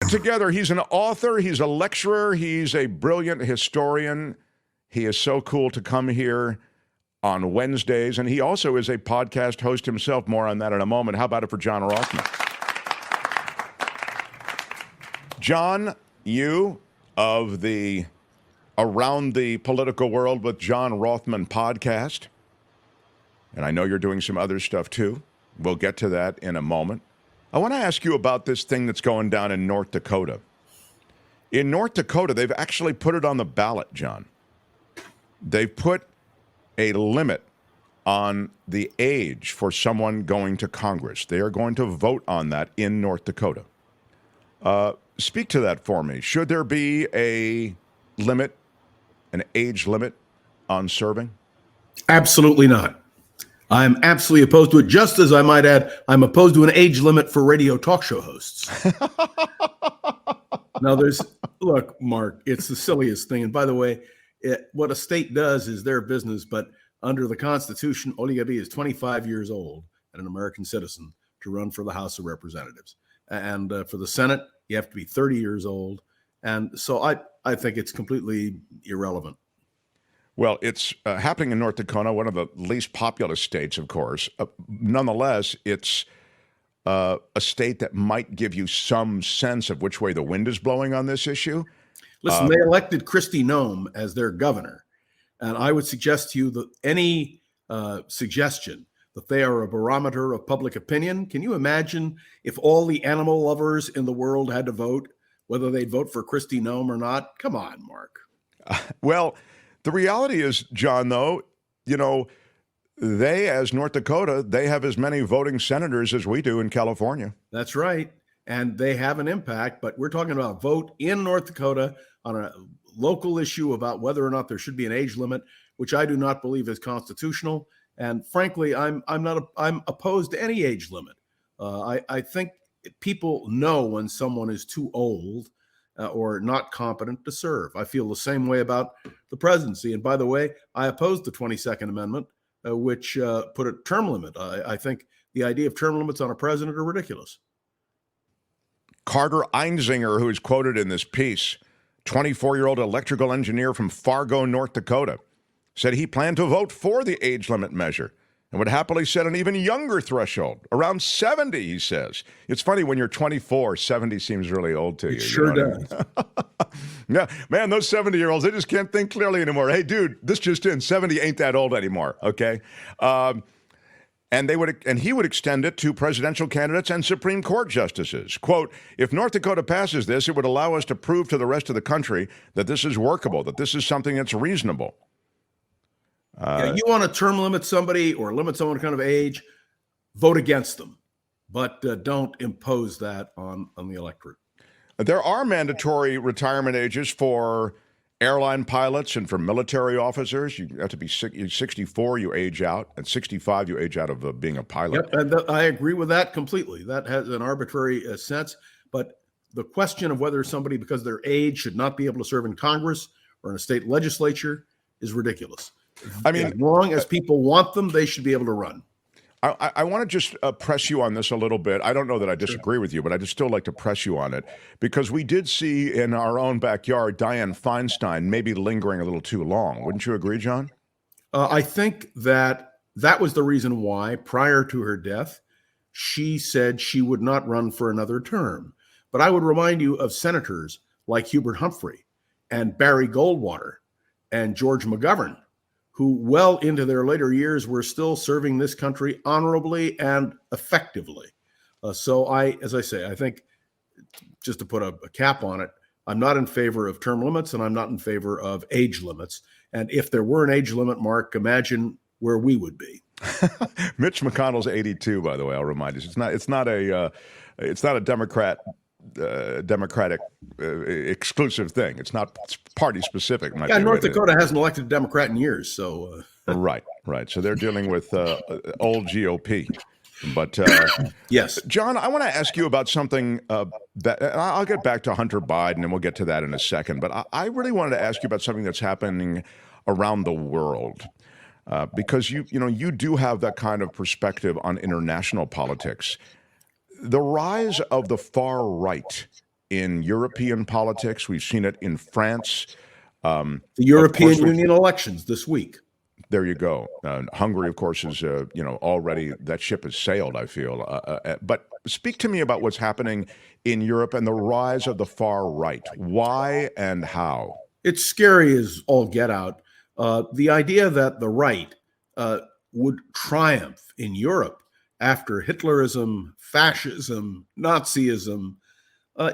it together. He's an author. He's a lecturer. He's a brilliant historian. He is so cool to come here on Wednesdays, and he also is a podcast host himself. More on that in a moment. How about it for John Rothman? John, you of the Around the Political World with John Rothman podcast, and I know you're doing some other stuff too. We'll get to that in a moment. I want to ask you about this thing that's going down in North Dakota. In North Dakota, they've actually put it on the ballot, John. They've put a limit on the age for someone going to Congress. They are going to vote on that in North Dakota. Speak to that for me. Should there be a limit, an age limit on serving? Absolutely not. I'm absolutely opposed to it. Just as I might add, I'm opposed to an age limit for radio talk show hosts. Now, look, Mark, it's the silliest thing. And by the way, what a state does is their business. But under the Constitution, all you got to be is 25 years old and an American citizen to run for the House of Representatives. And for the Senate, you have to be 30 years old. And so I think it's completely irrelevant. Well, it's happening in North Dakota, one of the least populous states, of course. Nonetheless, it's a state that might give you some sense of which way the wind is blowing on this issue. Listen, they elected Kristi Noem as their governor. And I would suggest to you that any suggestion that they are a barometer of public opinion, can you imagine if all the animal lovers in the world had to vote, whether they'd vote for Kristi Noem or not? Come on, Mark. Well, the reality is, John, though, they, as North Dakota, they have as many voting senators as we do in California. That's right. And they have an impact, but we're talking about vote in North Dakota on a local issue about whether or not there should be an age limit, which I do not believe is constitutional. And frankly, I'm opposed to any age limit. I think people know when someone is too old or not competent to serve. I feel the same way about the presidency. And by the way, I oppose the 22nd Amendment, which put a term limit. I think the idea of term limits on a president are ridiculous. Carter Einzinger, who is quoted in this piece, 24-year-old electrical engineer from Fargo, North Dakota, said he planned to vote for the age limit measure and would happily set an even younger threshold, around 70, he says. It's funny, when you're 24, 70 seems really old to you. It sure does. Yeah, man, those 70-year-olds, they just can't think clearly anymore. Hey, dude, this just in, 70 ain't that old anymore, okay? And he would extend it to presidential candidates and Supreme Court justices. Quote, if North Dakota passes this, it would allow us to prove to the rest of the country that this is workable, that this is something that's reasonable. You want to term limit somebody or limit someone kind of age, vote against them, but don't impose that on the electorate. There are mandatory retirement ages for airline pilots and for military officers. You have to be 64, you age out, and 65, you age out of being a pilot. Yep, and I agree with that completely. That has an arbitrary sense, but the question of whether somebody, because of their age, should not be able to serve in Congress or in a state legislature is ridiculous. I mean, as long as people want them, they should be able to run. I want to just press you on this a little bit. I don't know that I disagree with you, but I just still like to press you on it, because we did see in our own backyard Dianne Feinstein maybe lingering a little too long. Wouldn't you agree, John? I think that was the reason why, prior to her death, she said she would not run for another term. But I would remind you of senators like Hubert Humphrey and Barry Goldwater and George McGovern, who well into their later years were still serving this country honorably and effectively. So as I say, I think, just to put a cap on it, I'm not in favor of term limits and I'm not in favor of age limits. And if there were an age limit, Mark, imagine where we would be. Mitch McConnell's 82, by the way. I'll remind you. It's not a Democratic exclusive thing. It's not party specific. Yeah, North Dakota hasn't elected a Democrat in years, so right. So they're dealing with old GOP. But yes, John, I want to ask you about something that, and I'll get back to Hunter Biden, and we'll get to that in a second. But I really wanted to ask you about something that's happening around the world, because you do have that kind of perspective on international politics. The rise of the far right in European politics. We've seen it in France. The European Union elections this week. There you go. Hungary, of course, is already that ship has sailed, I feel. But speak to me about what's happening in Europe and the rise of the far right. Why and how? It's scary as all get out. The idea that the right would triumph in Europe after Hitlerism, fascism, Nazism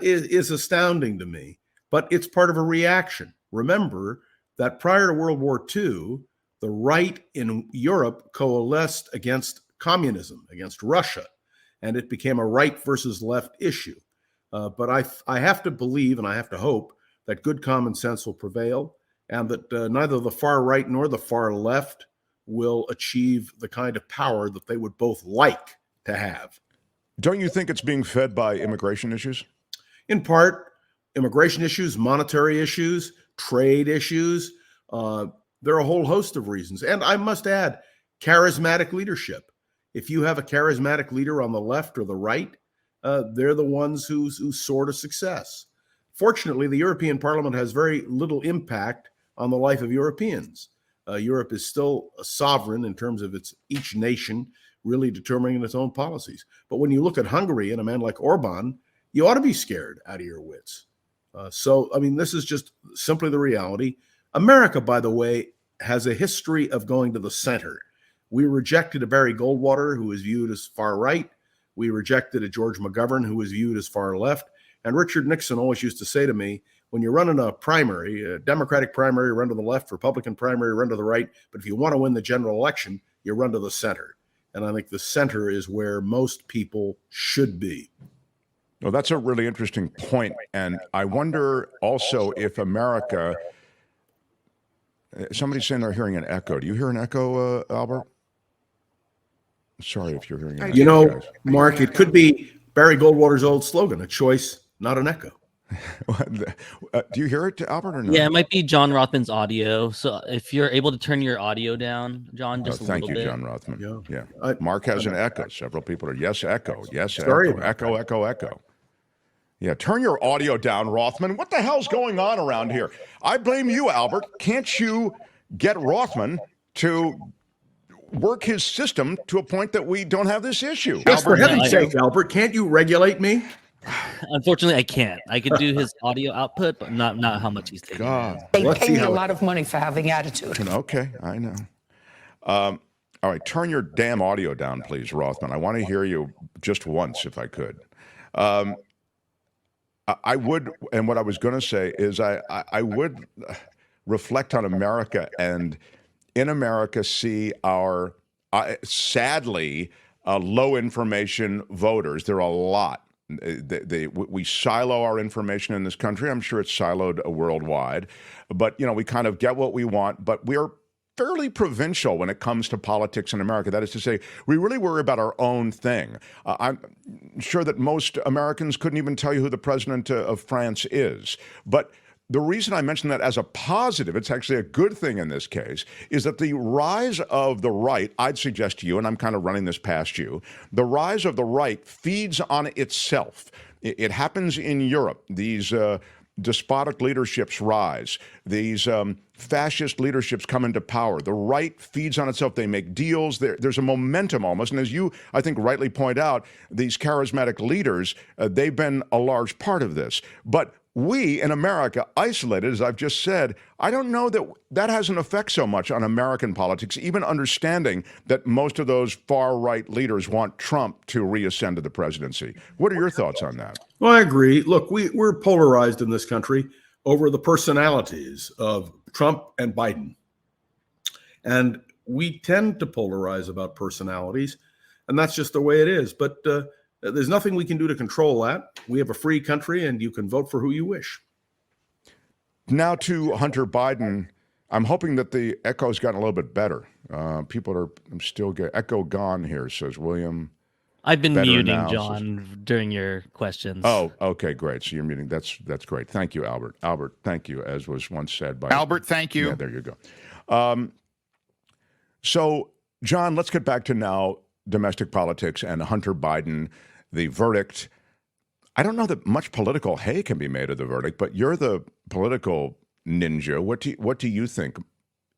is astounding to me. But it's part of a reaction. Remember that prior to World War II, the right in Europe coalesced against communism, against Russia, and it became a right versus left issue. But I have to believe and I have to hope that good common sense will prevail and that neither the far right nor the far left will achieve the kind of power that they would both like to have. Don't you think it's being fed by immigration issues? In part, immigration issues, monetary issues, trade issues. There are a whole host of reasons. And I must add, charismatic leadership. If you have a charismatic leader on the left or the right, they're the ones who soar to success. Fortunately, the European Parliament has very little impact on the life of Europeans. Europe is still a sovereign in terms of each nation really determining its own policies. But when you look at Hungary and a man like Orban, you ought to be scared out of your wits. This is just simply the reality. America, by the way, has a history of going to the center. We rejected a Barry Goldwater, who was viewed as far right. We rejected a George McGovern, who was viewed as far left. And Richard Nixon always used to say to me, when you're running a primary, a Democratic primary, run to the left, Republican primary, run to the right. But if you want to win the general election, you run to the center. And I think the center is where most people should be. Well, that's a really interesting point. And I wonder also if America, somebody's saying they're hearing an echo. Do you hear an echo, Albert? Sorry if you're hearing an echo. You know, guys. Mark, it could be Barry Goldwater's old slogan, a choice, not an echo. Do you hear it, Albert, or no? Yeah, it might be John Rothman's audio. So if you're able to turn your audio down, John, just a little bit. Thank you, John Rothman. Yeah. Mark has an echo. Several people are, yes, echo. Yes, Sorry echo. Yeah, turn your audio down, Rothman. What the hell's going on around here? I blame you, Albert. Can't you get Rothman to work his system to a point that we don't have this issue? Just for heaven's sake, Albert, can't you regulate me? Unfortunately, I can't. I could do his audio output, but not how much he's taking. God. They pay me a lot of money for having attitude. Okay, I know. All right, turn your damn audio down, please, Rothman. I want to hear you just once, if I could. I would, and what I was going to say is I would reflect on America and in America see our, sadly, low information voters. There are a lot. We silo our information in this country. I'm sure it's siloed worldwide, but we kind of get what we want, but we're fairly provincial when it comes to politics in America. That is to say, we really worry about our own thing. I'm sure that most Americans couldn't even tell you who the president of France is, but the reason I mention that as a positive, it's actually a good thing in this case, is that the rise of the right, I'd suggest to you, and I'm kind of running this past you, the rise of the right feeds on itself. It happens in Europe. These despotic leaderships rise. These fascist leaderships come into power. The right feeds on itself. They make deals. There's a momentum almost. And as you, I think, rightly point out, these charismatic leaders, they've been a large part of this. But we in America, isolated, as I've just said, I don't know that has an effect so much on American politics, even understanding that most of those far-right leaders want Trump to reascend to the presidency. What are your thoughts on that? Well, I agree. Look, we're polarized in this country over the personalities of Trump and Biden. And we tend to polarize about personalities, and that's just the way it is. But there's nothing we can do to control that. We have a free country, and you can vote for who you wish. Now to Hunter Biden. I'm hoping that the echo's gotten a little bit better. People are still getting echo gone here, says William. I've been muting now, John during your questions. Oh, okay, great. So you're muting. That's great. Thank you, Albert. Albert, thank you, as was once said by Albert. Thank you. Yeah, there you go. So, John, let's get back to now domestic politics and Hunter Biden. The verdict. I don't know that much political hay can be made of the verdict, but you're the political ninja. What do you think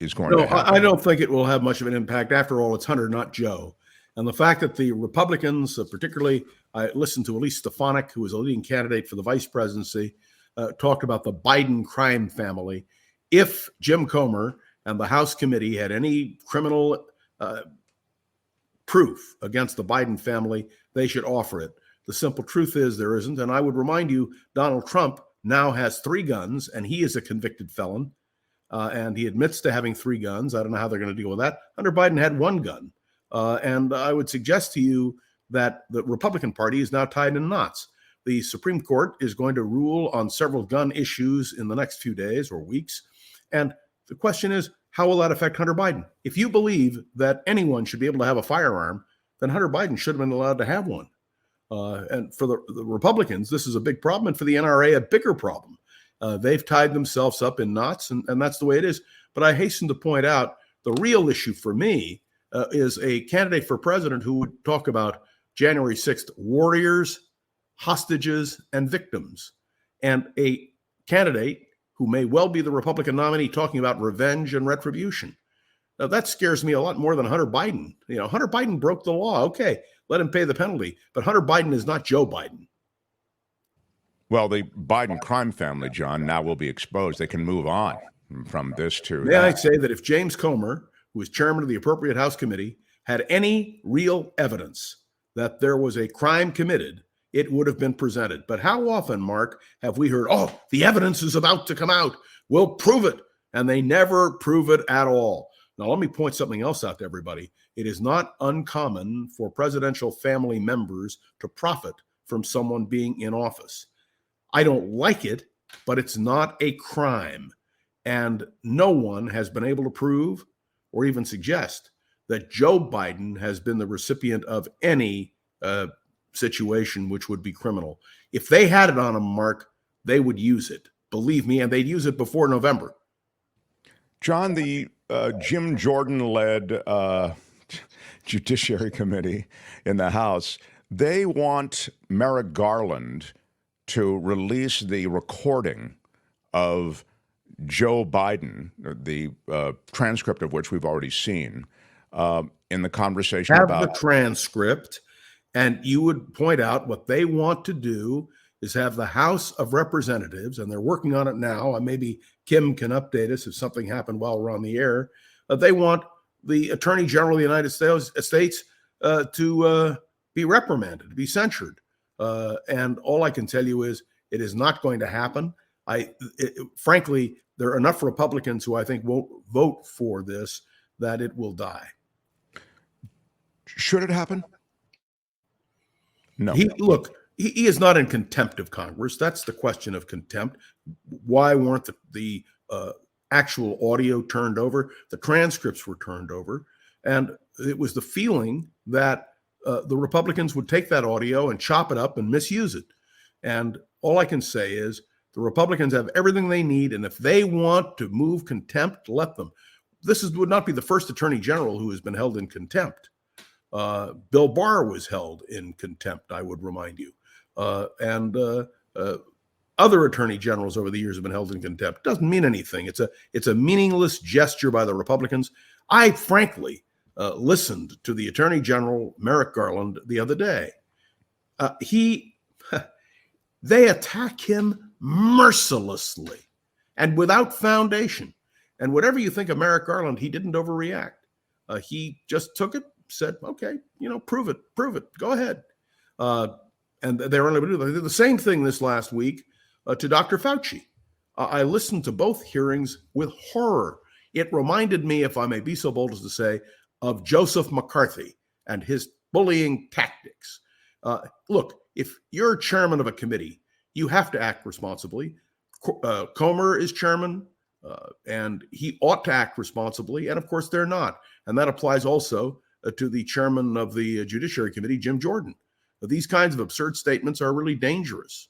is going No, to happen? I don't think it will have much of an impact. After all, it's Hunter, not Joe. And the fact that the Republicans, particularly, I listened to Elise Stefanik, who was a leading candidate for the vice presidency, talked about the Biden crime family. If Jim Comer and the House committee had any criminal proof against the Biden family, they should offer it. The simple truth is there isn't. And I would remind you, Donald Trump now has 3 guns, and he is a convicted felon. And he admits to having 3 guns. I don't know how they're going to deal with that. Hunter Biden had 1 gun. And I would suggest to you that the Republican Party is now tied in knots. The Supreme Court is going to rule on several gun issues in the next few days or weeks. And the question is, how will that affect Hunter Biden? If you believe that anyone should be able to have a firearm, then Hunter Biden should have been allowed to have one. And for the Republicans, this is a big problem. And for the NRA, a bigger problem. They've tied themselves up in knots, and that's the way it is. But I hasten to point out the real issue for me is a candidate for president who would talk about January 6th warriors, hostages, and victims, and a candidate who may well be the Republican nominee talking about revenge and retribution. Now, that scares me a lot more than Hunter Biden. You know, Hunter Biden broke the law. Okay, let him pay the penalty. But Hunter Biden is not Joe Biden. Well, the Biden crime family, John, now will be exposed. They can move on from this to May I say that if James Comer, who is chairman of the appropriate House committee, had any real evidence that there was a crime committed, it would have been presented. But how often, Mark, have we heard, oh, the evidence is about to come out, we'll prove it, and they never prove it at all. Now, let me point something else out to everybody. It is not uncommon for presidential family members to profit from someone being in office. I don't like it, but it's not a crime. And no one has been able to prove or even suggest that Joe Biden has been the recipient of any situation which would be criminal. If they had it on him, Mark, they would use it. Believe me, and they'd use it before November. John, the Jim Jordan-led Judiciary Committee in the House, they want Merrick Garland to release the recording of Joe Biden, the transcript of which we've already seen, in the conversation about the transcript, and you would point out what they want to do is have the House of Representatives, and they're working on it now, and maybe Kim can update us if something happened while we're on the air. They want the Attorney General of the United States to be reprimanded, to be censured. And all I can tell you is it is not going to happen. Frankly, there are enough Republicans who I think won't vote for this that it will die. Should it happen? No. He is not in contempt of Congress. That's the question of contempt. Why weren't the actual audio turned over? The transcripts were turned over. And it was the feeling that the Republicans would take that audio and chop it up and misuse it. And all I can say is the Republicans have everything they need. And if they want to move contempt, let them. Would not be the first attorney general who has been held in contempt. Bill Barr was held in contempt, I would remind you. And other attorney generals over the years have been held in contempt. Doesn't mean anything. It's a meaningless gesture by the Republicans. I frankly listened to the Attorney General Merrick Garland the other day. They attack him mercilessly and without foundation. And whatever you think of Merrick Garland, he didn't overreact. He just took it, said, okay, prove it, go ahead. And they were unable to do that. They did the same thing this last week to Dr. Fauci. I listened to both hearings with horror. It reminded me, if I may be so bold as to say, of Joseph McCarthy and his bullying tactics. Look, if you're chairman of a committee, you have to act responsibly. Comer is chairman, and he ought to act responsibly. And of course, they're not. And that applies also to the chairman of the Judiciary Committee, Jim Jordan. These kinds of absurd statements are really dangerous.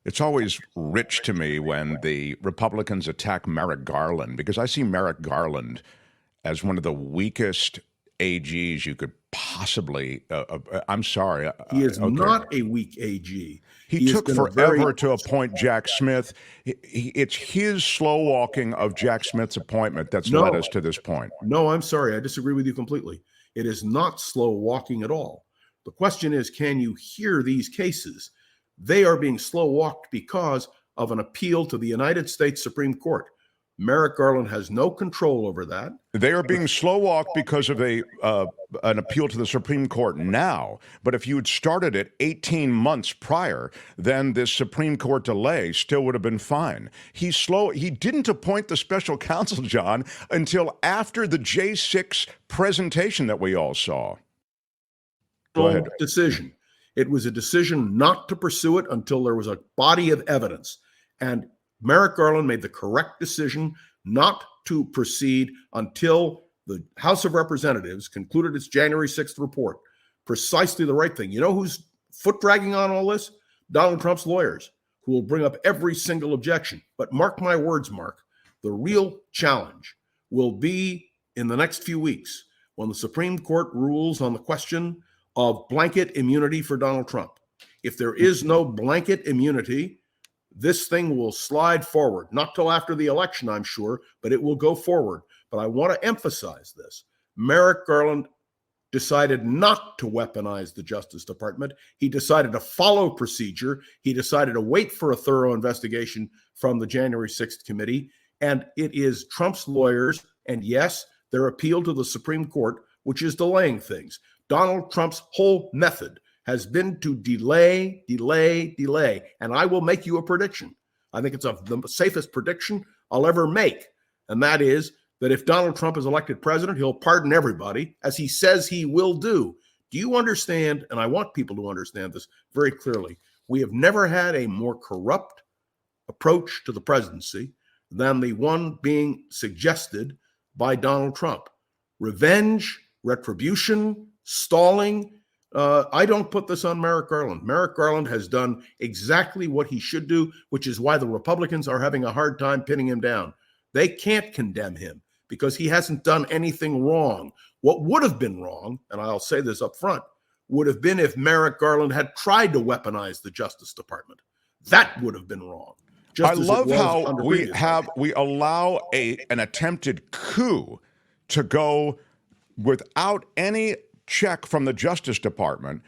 It's always rich to me when the Republicans attack Merrick Garland, because I see Merrick Garland as one of the weakest AGs you could possibly? I'm sorry. He is okay. not a weak AG. He has took been a forever to appoint Jack Smith. It's his slow walking of Jack Smith's appointment that's led us to this point. No, I'm sorry. I disagree with you completely. It is not slow walking at all. The question is, can you hear these cases? They are being slow walked because of an appeal to the United States Supreme Court. Merrick Garland has no control over that. They are being slow walked because of an appeal to the Supreme Court now. But if you had started it 18 months prior, then this Supreme Court delay still would have been fine. He's slow. He didn't appoint the special counsel, John, until after the J6 presentation that we all saw. Go ahead. Decision. It was a decision not to pursue it until there was a body of evidence. And Merrick Garland made the correct decision not to proceed until the House of Representatives concluded its January 6th report. Precisely the right thing. You know who's foot dragging on all this? Donald Trump's lawyers, who will bring up every single objection. But mark my words, Mark, the real challenge will be in the next few weeks when the Supreme Court rules on the question of blanket immunity for Donald Trump. If there is no blanket immunity, this thing will slide forward, not till after the election, I'm sure, but it will go forward. But I want to emphasize this. Merrick Garland decided not to weaponize the Justice Department. He decided to follow procedure. He decided to wait for a thorough investigation from the January 6th committee. And it is Trump's lawyers, and yes, their appeal to the Supreme Court, which is delaying things. Donald Trump's whole method has been to delay. And I will make you a prediction. I think it's the safest prediction I'll ever make. And that is that if Donald Trump is elected president, he'll pardon everybody, as he says he will do. Do you understand? And I want people to understand this very clearly. We have never had a more corrupt approach to the presidency than the one being suggested by Donald Trump. Revenge, retribution, stalling. I don't put this on Merrick Garland. Merrick Garland has done exactly what he should do, which is why the Republicans are having a hard time pinning him down. They can't condemn him because he hasn't done anything wrong. What would have been wrong, and I'll say this up front, would have been if Merrick Garland had tried to weaponize the Justice Department. That would have been wrong. I love how we allow an attempted coup to go without any check from the Justice Department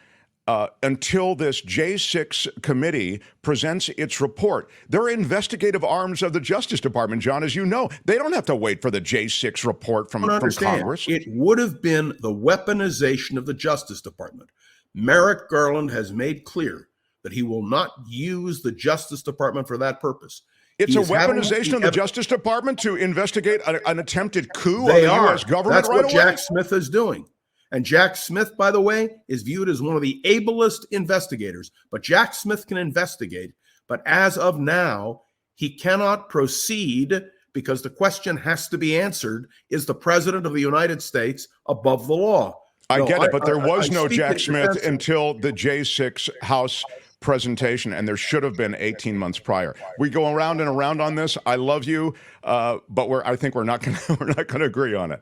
until this J6 committee presents its report. They're investigative arms of the Justice Department, John, as you know. They don't have to wait for the J6 report from Congress. It would have been the weaponization of the Justice Department. Merrick Garland has made clear that he will not use the Justice Department for that purpose. It's a weaponization of the Justice Department to investigate an attempted coup of the U.S. government. That's what Jack Smith is doing. And Jack Smith, by the way, is viewed as one of the ablest investigators. But Jack Smith can investigate. But as of now, he cannot proceed because the question has to be answered, is the President of the United States above the law? I get it, but there was no Jack Smith until the J6 House presentation, and there should have been 18 months prior. We go around and around on this. I love you, but I think we're not going to agree on it.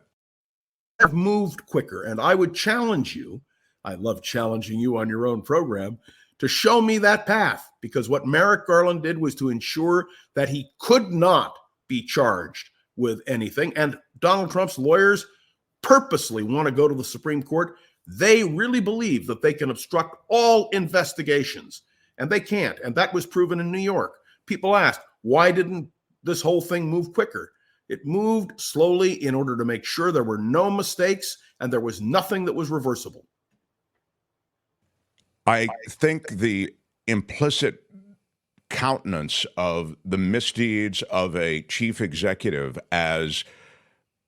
Have moved quicker, and I would challenge you. I love challenging you on your own program to show me that path, because what Merrick Garland did was to ensure that he could not be charged with anything. And Donald Trump's lawyers purposely want to go to the Supreme Court. They really believe that they can obstruct all investigations, and they can't. And that was proven in New York. People asked, why didn't this whole thing move quicker? It moved slowly in order to make sure there were no mistakes and there was nothing that was reversible. I think the implicit countenance of the misdeeds of a chief executive as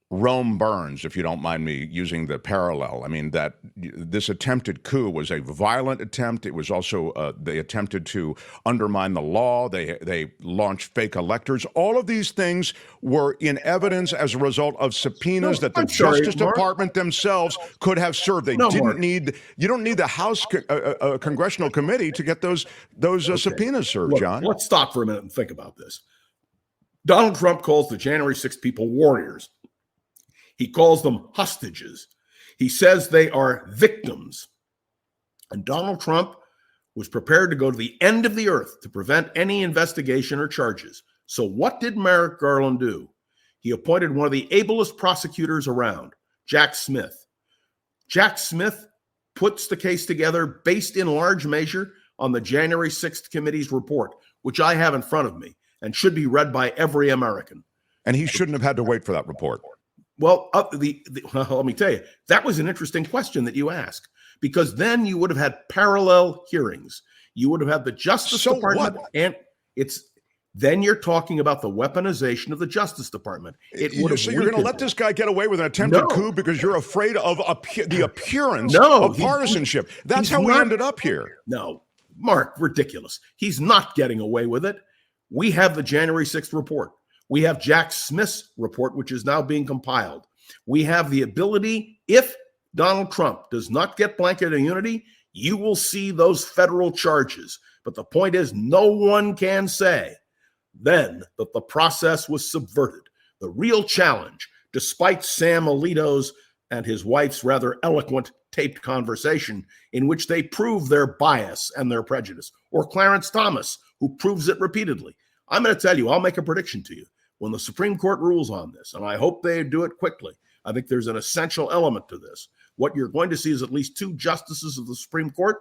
Rome burns, if you don't mind me using the parallel. I mean, that this attempted coup was a violent attempt. It was also, they attempted to undermine the law. They launched fake electors. All of these things were in evidence as a result of subpoenas that the Justice Department themselves could have served. They didn't need, you don't need the House Congressional Committee to get those subpoenas served, Look, John. Let's stop for a minute and think about this. Donald Trump calls the January 6th people warriors. He calls them hostages. He says they are victims. And Donald Trump was prepared to go to the end of the earth to prevent any investigation or charges. So what did Merrick Garland do? He appointed one of the ablest prosecutors around, Jack Smith. Jack Smith puts the case together based in large measure on the January 6th committee's report, which I have in front of me and should be read by every American. And he shouldn't have had to wait for that report. Well, let me tell you, that was an interesting question that you asked, because then you would have had parallel hearings. You would have had the Justice Department, and then you're talking about the weaponization of the Justice Department. So you're going to let this guy get away with an attempted coup because you're afraid of the appearance of partisanship. That's how we ended up here. No, Mark, ridiculous. He's not getting away with it. We have the January 6th report. We have Jack Smith's report, which is now being compiled. We have the ability, if Donald Trump does not get blanket immunity, you will see those federal charges. But the point is, no one can say then that the process was subverted. The real challenge, despite Sam Alito's and his wife's rather eloquent taped conversation in which they prove their bias and their prejudice, or Clarence Thomas, who proves it repeatedly. I'm going to tell you, I'll make a prediction to you. When the Supreme Court rules on this, and I hope they do it quickly, I think there's an essential element to this. What you're going to see is at least two justices of the Supreme Court,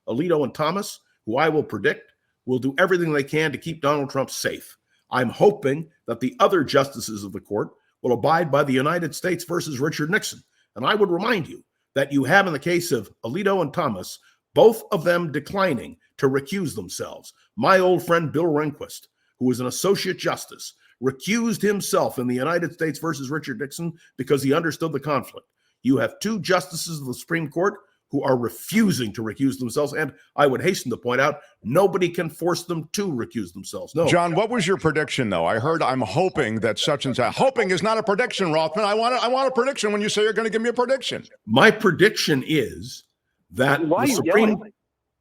Alito and Thomas, who I will predict will do everything they can to keep Donald Trump safe. I'm hoping that the other justices of the court will abide by the United States versus Richard Nixon. And I would remind you that you have in the case of Alito and Thomas, both of them declining to recuse themselves. My old friend Bill Rehnquist, who was an associate justice, recused himself in the United States versus Richard Nixon because he understood the conflict. You have two justices of the Supreme Court who are refusing to recuse themselves. And I would hasten to point out, nobody can force them to recuse themselves. No. John, what was your prediction, though? I heard I'm hoping that such and such. Hoping is not a prediction, Rothman. I want a prediction when you say you're going to give me a prediction. My prediction is that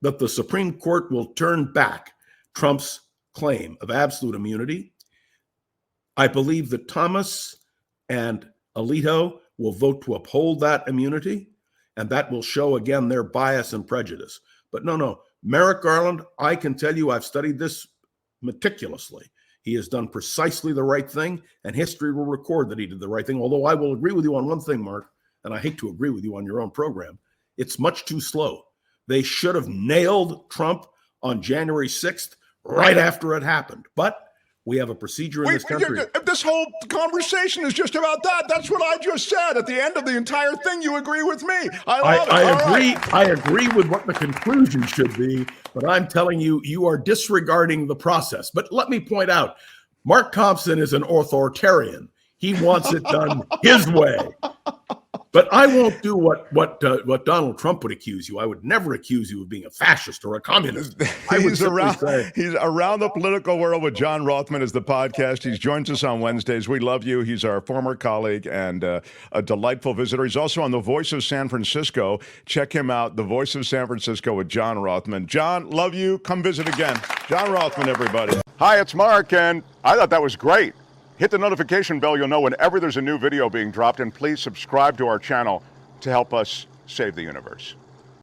the Supreme Court will turn back Trump's claim of absolute immunity. I believe that Thomas and Alito will vote to uphold that immunity, and that will show again their bias and prejudice. But no, Merrick Garland, I can tell you I've studied this meticulously. He has done precisely the right thing, and history will record that he did the right thing. Although I will agree with you on one thing, Mark, and I hate to agree with you on your own program. It's much too slow. They should have nailed Trump on January 6th right after it happened. But we have a procedure in this country. This whole conversation is just about that. That's what I just said. At the end of the entire thing, you agree with me. I agree with what the conclusion should be, but I'm telling you, you are disregarding the process. But let me point out, Mark Thompson is an authoritarian. He wants it done his way. But I won't do what Donald Trump would accuse you. I would never accuse you of being a fascist or a communist. He's around the political world with John Rothman is the podcast. He joins us on Wednesdays. We love you. He's our former colleague and a delightful visitor. He's also on The Voice of San Francisco. Check him out, The Voice of San Francisco with John Rothman. John, love you. Come visit again. John Rothman, everybody. Hi, it's Mark, and I thought that was great. Hit the notification bell. You'll know whenever there's a new video being dropped, and please subscribe to our channel to help us save the universe.